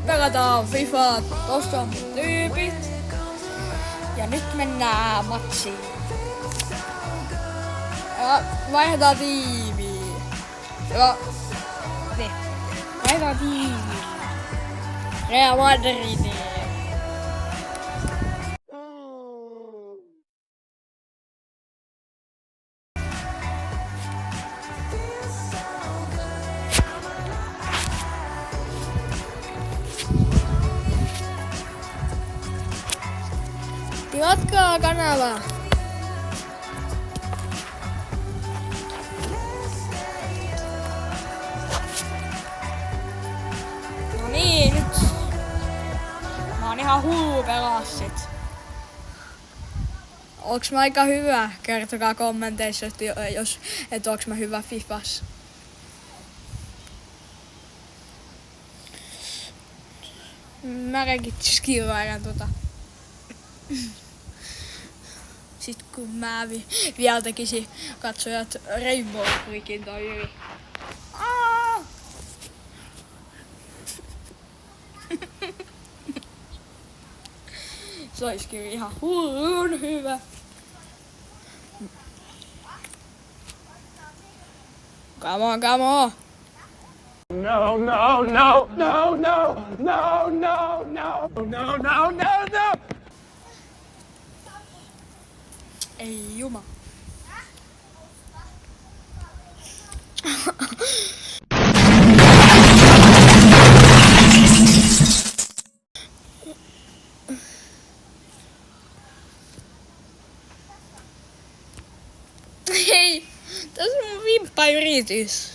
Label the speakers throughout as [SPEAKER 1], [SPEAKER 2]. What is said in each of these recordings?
[SPEAKER 1] pelataan FIFA. Tossa on tyypit. Ja nyt mennään matsiin. Ja vaihdetaan tiimiä. Ja niin. Vaihdetaan tiimiä. Real Madridiin. Tilatkaa kanavaa. No niin, nyt. Mä oon ihan hullu pelassit. Onks mä aika hyvä? Kertokaa kommenteissa, että onks mä hyvä Fifas. Mä skillailen Sitten kun mä vielä tekisin katsojat Rainbow Freakin toi yli. Se ois kyllä ihan hullun hyvä. Come on, come on.
[SPEAKER 2] No, no, no, no, no, no, no, no, no, no, no, no.
[SPEAKER 1] Ei juma. Hei, tässä on mun vimppayritys.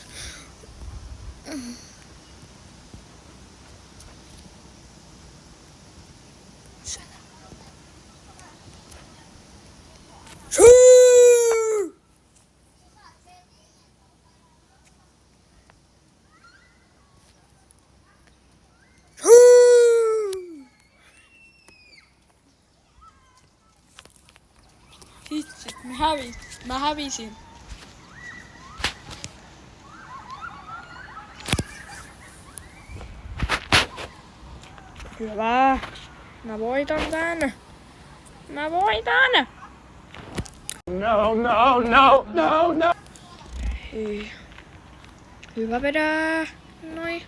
[SPEAKER 1] Vitsi, mä hävisin. Hyvä. Mä voitan tän. Mä voitan.
[SPEAKER 2] No, no, no, no, no.
[SPEAKER 1] Hei. Hyvä vedää. Noin.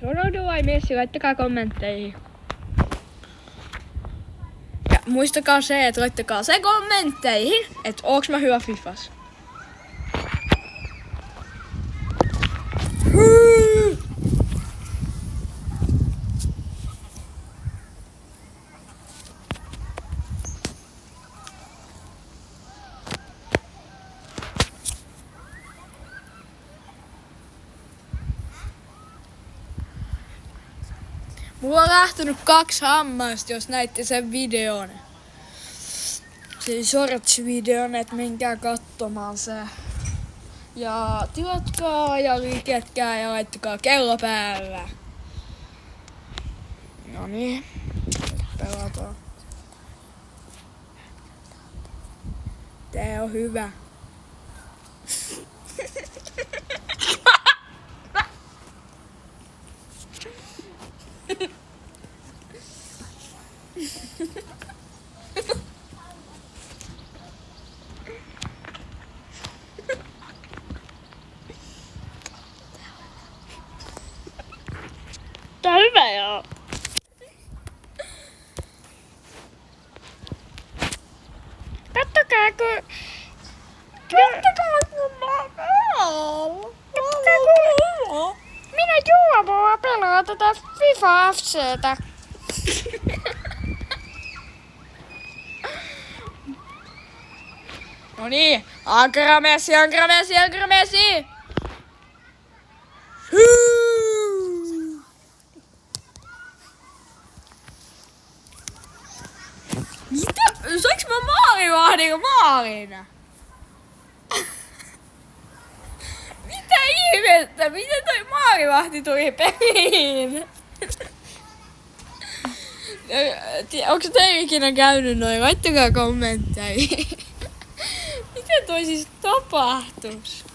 [SPEAKER 1] Ronaldo vai Messi, laittakaa kommentteihin. Ja muistakaa se, että laittakaa se kommentteihin, että onks mä hyvä Fifas. Mulla on lähtenyt 2 hammasta, jos näitte sen videon. Se shorts-videon, et menkää katsomaan se. Ja tilatkaa ja liiketkää ja laittakaa kello päällä. Noniin, pelataan. Tää on hyvä. Tää on hyvä joo. Kattokaa kun minä juomaa pelaan tätä FIFA FC:tä. No niin, Ankara Messi. Mitä? Sainko mä maalina? Mitä ihmettä? Miten toi maalivahti tuli peliin? Onko teillä ikinä käynyt noin? Laittakaa kommentteihin. Miten toi siis tapahtuisi?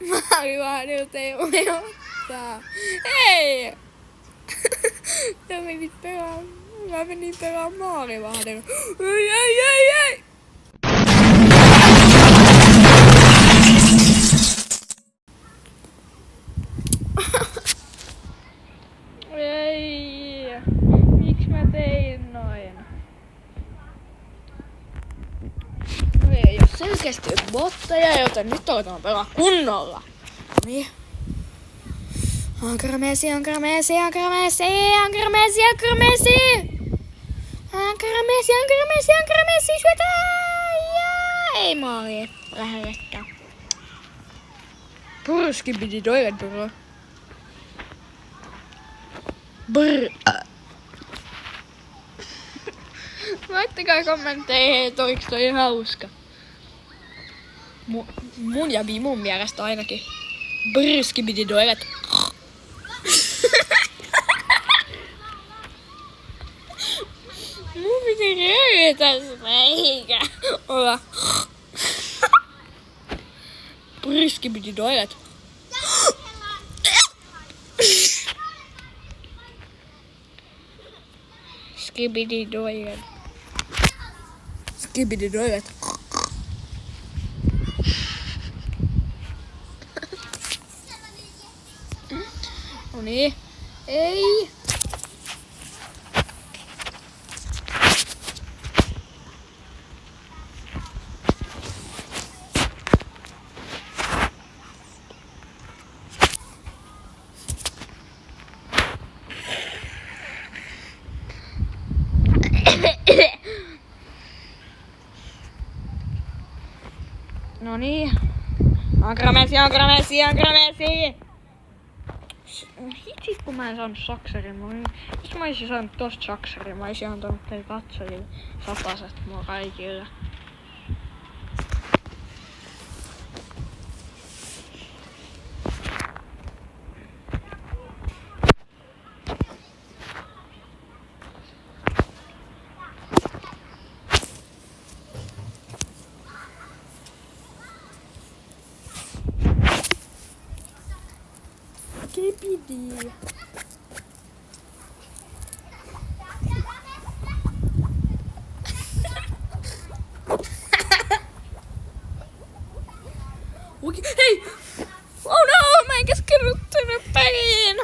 [SPEAKER 1] Maarivahdilta ei voi ottaa. Hei! Mä menin pelaa Maarivahdilla. Ei! Ei! Miksi mä tein noin? No ei oo selkeästi botteja, joten nyt aletaan pelaa kunnolla. Niin. Ankramesi! Syötä! Ja ei maali lähellekään. Purski piti toilet bro. Laittakaa kommentteihin, että oliks toi hauska. Mun ja Bimun mielestä ainakin. Brski piti toilet. Mun piti röytä sitä eikä olla. Brski piti toilet. Skibidi toilet. No niin. Ei. No niin. Ankramesi! Hitsit kun mä en saanut saksarin. Jos mä olisin saanut tosta saksarin, mä olisin antanut teille katsojille sataset mua kaikille. Skibidi. Hei! Oh no! Mä en keskeytynyt peliin!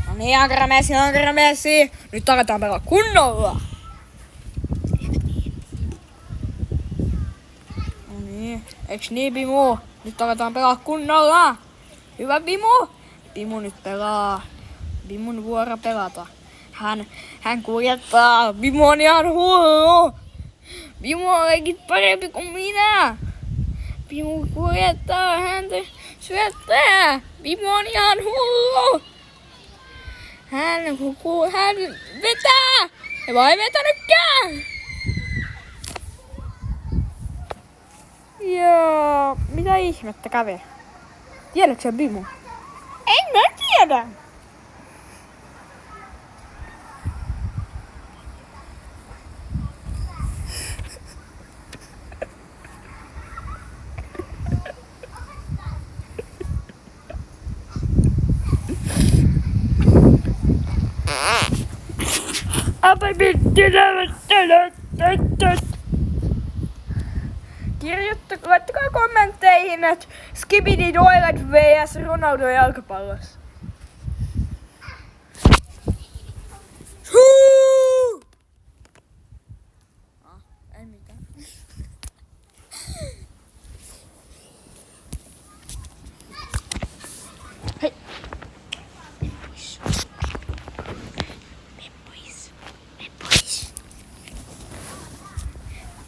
[SPEAKER 1] No niin, Ankramesi! Nyt aletaan pelaa kunnolla! No niin, eiks niin Bimu? Nyt aletaan pelaa kunnolla! Hyvä Bimu! Bimu nyt pelaa. Bimun vuoro pelata. Hän kuljettaa. Bimu on ihan hullu! Bimu on leikit parempi kuin minä! Bimu kuljettaa, häntä syöttää. Bimu on ihan hullu. Hän vetää. Ja vai vetänytkään. Joo, mitä ihmettä kävi? Tiedätkö sä Bimu? En mä tiedä. Laittakaa kommentteihin, että Skibidi Toilet vs Ronaldo jalkapallossa. Ei mitään. Hei.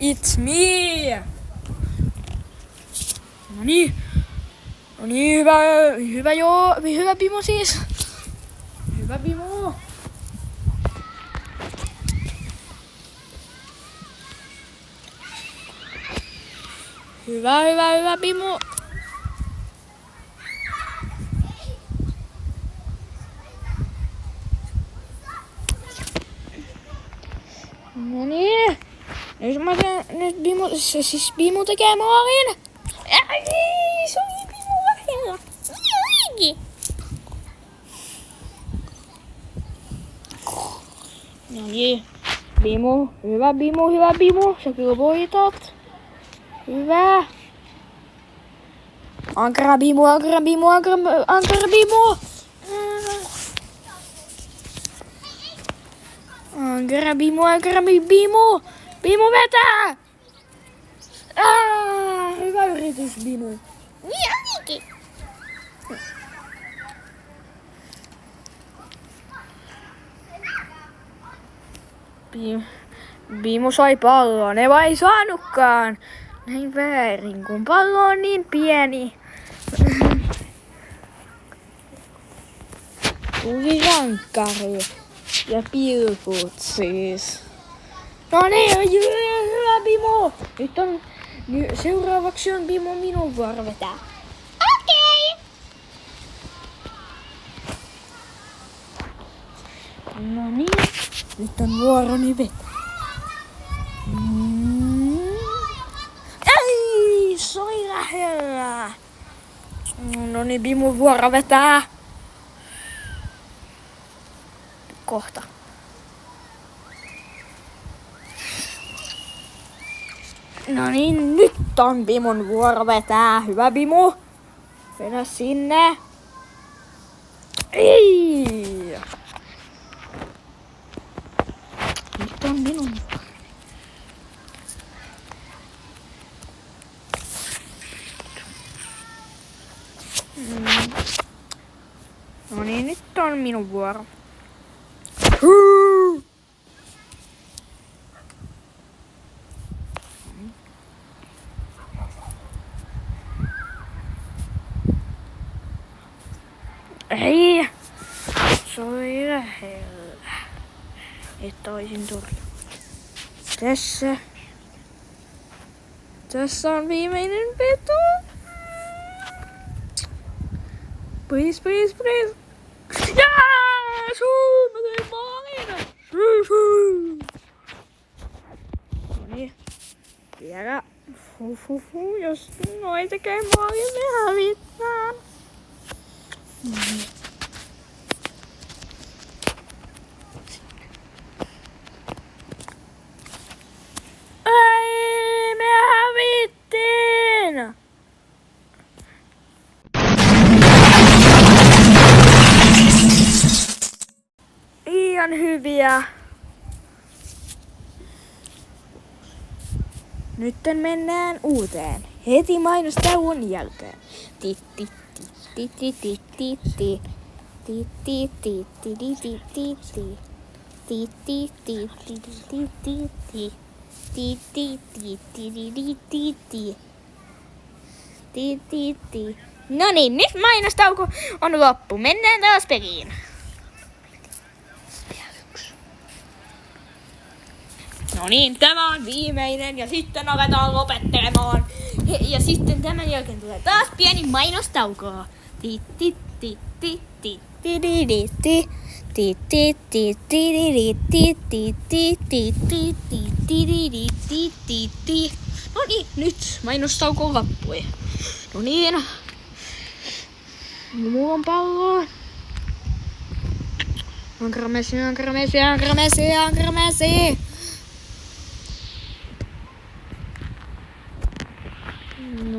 [SPEAKER 1] It's me! No niin, hyvä Bimu siis. Hyvä Bimu. Hyvä Bimu. No niin. Nyt Bimu tekee maalin. Ai, se oli Bimu lähellä. No niin. Bimu, hyvä Bimu. Sä kyllä voitat. Hyvä. Ankara Bimu. Ankara Bimu. Bimu vetää. Hyvä yritys, Bimu. Niin olikin. Bimu sai pallon, ei vaan ei saanutkaan. Näin väärin, kun pallo on niin pieni. Tuli rankkari ja pilkut siis. No niin, hyvä Bimu. Seuraavaksi on Bimu minun vuoro vetää. Okei. No niin, nyt on vuoroni vetää. Ei, soi lähellä. No niin, Bimu vuoro vetää. Kohta. No niin, nyt on Bimun vuoro vetää. Hyvä Bimu. Mennä sinne. Ei. Nyt on minun vuoro. No niin, nyt on minun vuoro. Ei! Soi lähellä. Että oisin torjunut. Tässä on viimeinen veto. Please. Yes! Mä tein maalin! Noniin. Vielä. Jos noin tekee maalin, me hävitään. Ei, me hävittiin! Ihan hyviä. Nytten mennään uuteen. Heti mainostauon jälkeen. No niin, nyt mainostauko on loppu. Mennään taas peliin. No niin, tämä on viimeinen ja sitten aletaan lopettelemaan. Ja sitten tämän jälkeen tulee taas pieni mainostauko. No niin, nyt mainostauko loppui. No niin. Mulla on palloa. Ankara Messi. No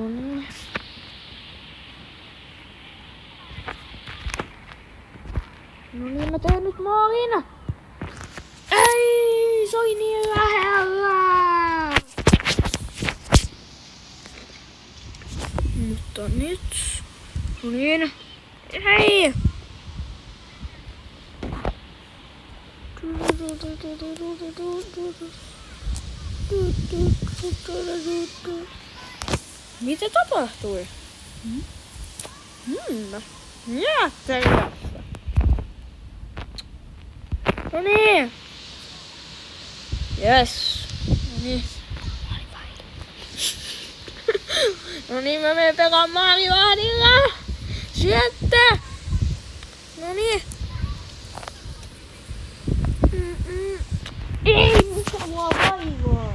[SPEAKER 1] niin. No niin, mä teen nyt maalin. Ei, se oli niin lähellä. Mutta nyt. No niin. Hei. Mitä tapahtui? Jäättelijässä. No niin. Yes. No niin. No niin, mä menen pelaamaan maalivahdilla. Syöttä. No niin. Ei,
[SPEAKER 3] Mua vaivaa.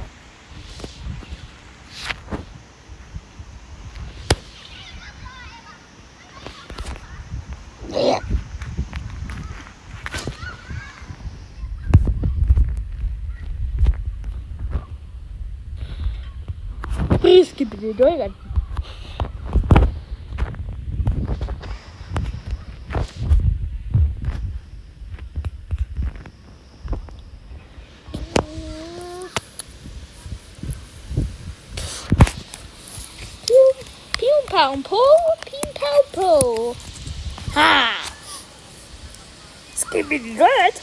[SPEAKER 1] Skibidi doigan.
[SPEAKER 3] Pew pow po, pew pow po. Ha!
[SPEAKER 1] Skibidi doigan.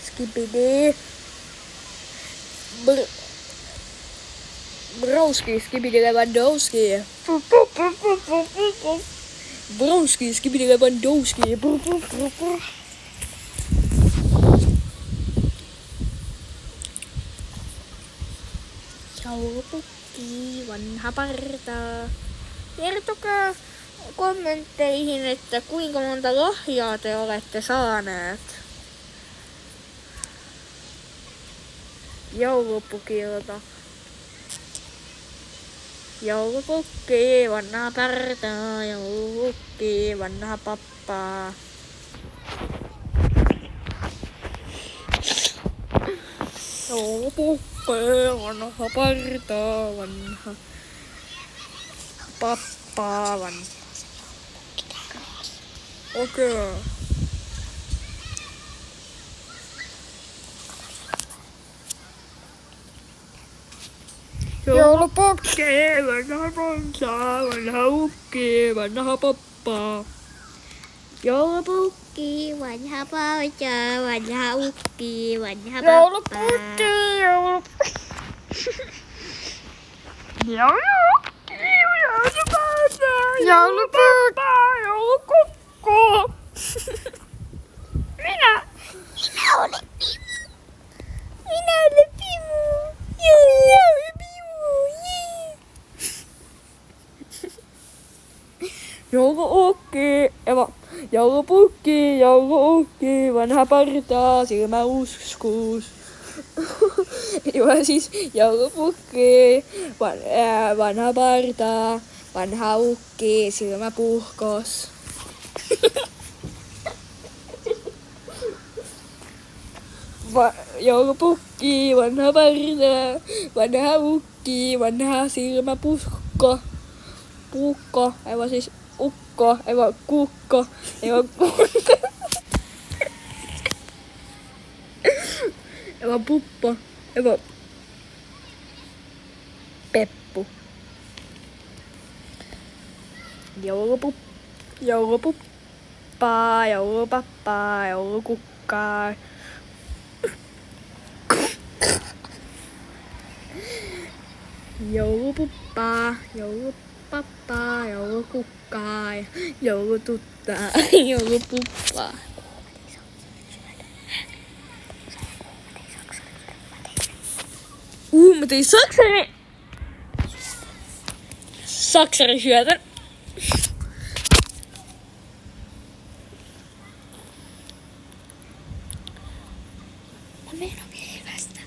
[SPEAKER 1] Skibidi. Broski, skibidi Lewandowski. Broski, skibidi Lewandowski.
[SPEAKER 3] Joulupukki, vanha parta. Kertokaa kommentteihin, että kuinka monta lahjaa te olette saaneet joulupukilta. Joulupukki, vanha parta, joulupukki, vanha pappa.
[SPEAKER 1] Joulupukki, vanha parta, vanha pappa, vanha. Okei. Joulupukki, vanha ponsa, vanha ukki, vanha pappa.
[SPEAKER 3] Joulupukki, vanha parta, vanha ukki, vanha pappa.
[SPEAKER 1] Joulupukki, joulupukki. Joulupukki, joulukukku.
[SPEAKER 3] Minä olen Pimu. Minä olen Pimu. Minä olen Pimu.
[SPEAKER 1] Joulukukki, joulupukki, joulukukki, vanha parta, silmäuskus. Siis joulupukki, vanha parta, vanha ukki, silmäpuhkos. Joulupukki, vanha parta, vanha ukki, vanha silmäpuhko. Puukko, aivan siis ukko, aivan kukko, aivan kukko. Aivan puppo, aivan peppu. Joulupuppa, joulupappa, joulukukka. Joulupuppa, joulupappa, joulukukka, joulututta, joulupuppa. Mä tein saksarisyötön.
[SPEAKER 3] Mä menen vievästä.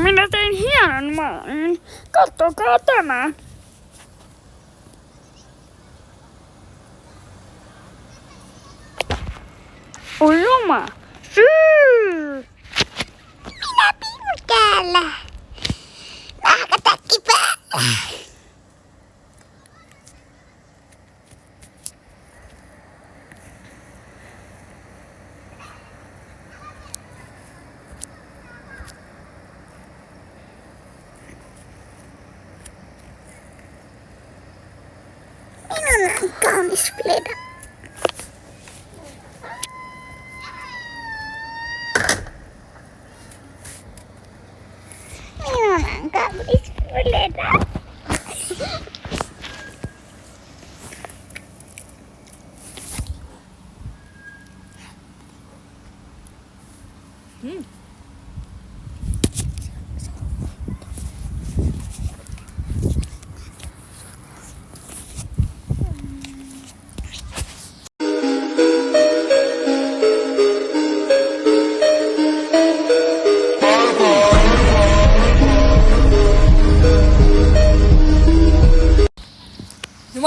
[SPEAKER 1] Minä tein hienon maalin. Katsokaa tämä. Oi juma. Syy.
[SPEAKER 3] Minä Pimu täällä. Nahkatakki päällä. Minun on kaunis Fleda. Minun on kaunis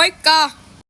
[SPEAKER 1] Moikka!